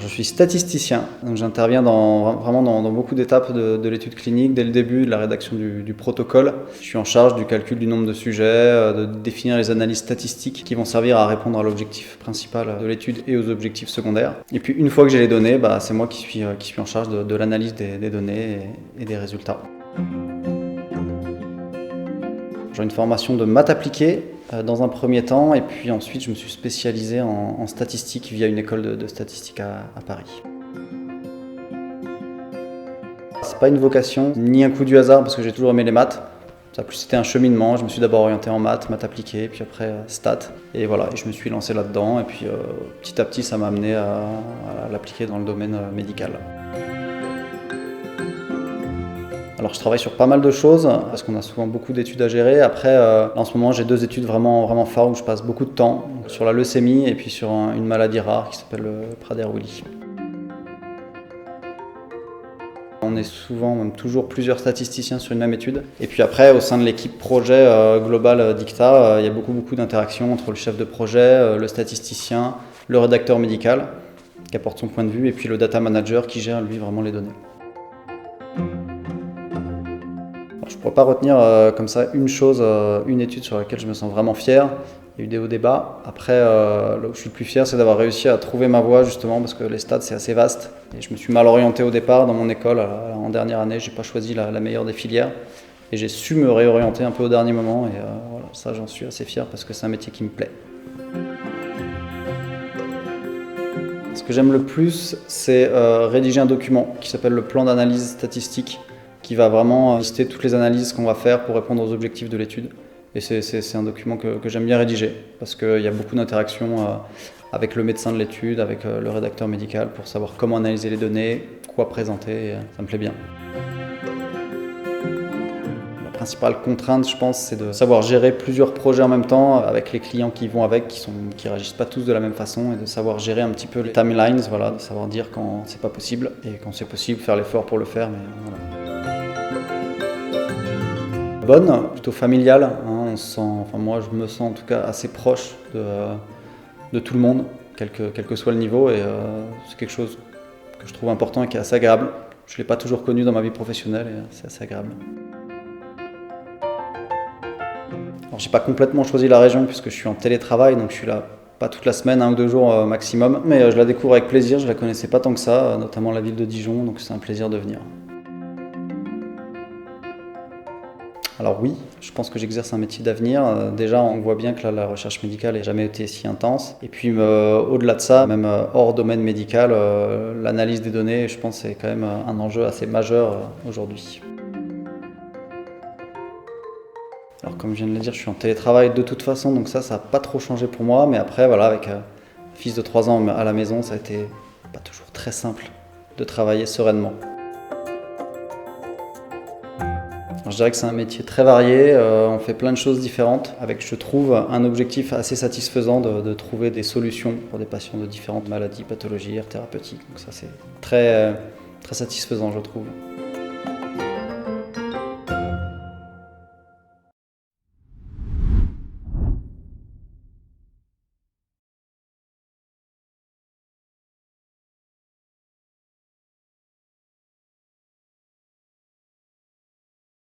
Je suis statisticien, donc j'interviens vraiment dans beaucoup d'étapes de l'étude clinique, dès le début de la rédaction du protocole. Je suis en charge du calcul du nombre de sujets, de définir les analyses statistiques qui vont servir à répondre à l'objectif principal de l'étude et aux objectifs secondaires. Et puis une fois que j'ai les données, c'est moi qui suis en charge de l'analyse des données et des résultats. J'ai une formation de maths appliquée dans un premier temps, et puis ensuite je me suis spécialisé en statistique via une école de statistique à Paris. C'est pas une vocation, ni un coup du hasard, parce que j'ai toujours aimé les maths. Ça a plus été un cheminement. Je me suis d'abord orienté en maths appliquée, puis après stats. Et voilà, et je me suis lancé là-dedans, et puis petit à petit ça m'a amené à l'appliquer dans le domaine médical. Alors je travaille sur pas mal de choses, parce qu'on a souvent beaucoup d'études à gérer. Après, en ce moment, j'ai 2 études vraiment phares où je passe beaucoup de temps, sur la leucémie et puis sur une maladie rare qui s'appelle le Prader-Willi. On est souvent, même toujours, plusieurs statisticiens sur une même étude. Et puis après, au sein de l'équipe projet globale d'ICTA, il y a beaucoup d'interactions entre le chef de projet, le statisticien, le rédacteur médical, qui apporte son point de vue, et puis le data manager qui gère, lui, vraiment les données. Je ne pourrais pas retenir comme ça une étude sur laquelle je me sens vraiment fier. Il y a eu des hauts débats. Après, là où je suis le plus fier, c'est d'avoir réussi à trouver ma voie, justement, parce que les stats, c'est assez vaste. Et je me suis mal orienté au départ dans mon école. En dernière année, je n'ai pas choisi la meilleure des filières. Et j'ai su me réorienter un peu au dernier moment. Et voilà, ça, j'en suis assez fier parce que c'est un métier qui me plaît. Ce que j'aime le plus, c'est rédiger un document qui s'appelle le plan d'analyse statistique, qui va vraiment lister toutes les analyses qu'on va faire pour répondre aux objectifs de l'étude. Et c'est un document que j'aime bien rédiger, parce qu'il y a beaucoup d'interactions avec le médecin de l'étude, avec le rédacteur médical, pour savoir comment analyser les données, quoi présenter, et ça me plaît bien. La principale contrainte, je pense, c'est de savoir gérer plusieurs projets en même temps, avec les clients qui vont avec, qui réagissent pas tous de la même façon, et de savoir gérer un petit peu les timelines, voilà, de savoir dire quand c'est pas possible, et quand c'est possible, faire l'effort pour le faire, mais voilà. Bonne, plutôt familiale, hein, moi je me sens en tout cas assez proche de tout le monde, quel que soit le niveau, et c'est quelque chose que je trouve important et qui est assez agréable. Je ne l'ai pas toujours connu dans ma vie professionnelle, et c'est assez agréable. Alors j'ai pas complètement choisi la région puisque je suis en télétravail, donc je suis là pas toute la semaine, 1 ou 2 jours maximum, mais je la découvre avec plaisir. Je la connaissais pas tant que ça, notamment la ville de Dijon, donc c'est un plaisir de venir. Alors oui, je pense que j'exerce un métier d'avenir. Déjà, on voit bien que là, la recherche médicale n'a jamais été si intense. Et puis, au-delà de ça, même hors domaine médical, l'analyse des données, je pense, c'est quand même un enjeu assez majeur aujourd'hui. Alors, comme je viens de le dire, je suis en télétravail de toute façon, donc ça n'a pas trop changé pour moi. Mais après, voilà, avec un fils de 3 ans à la maison, ça a été pas toujours très simple de travailler sereinement. Alors, je dirais que c'est un métier très varié, on fait plein de choses différentes, avec, je trouve, un objectif assez satisfaisant de trouver des solutions pour des patients de différentes maladies, pathologies, aires thérapeutiques. Donc ça, c'est très satisfaisant, je trouve.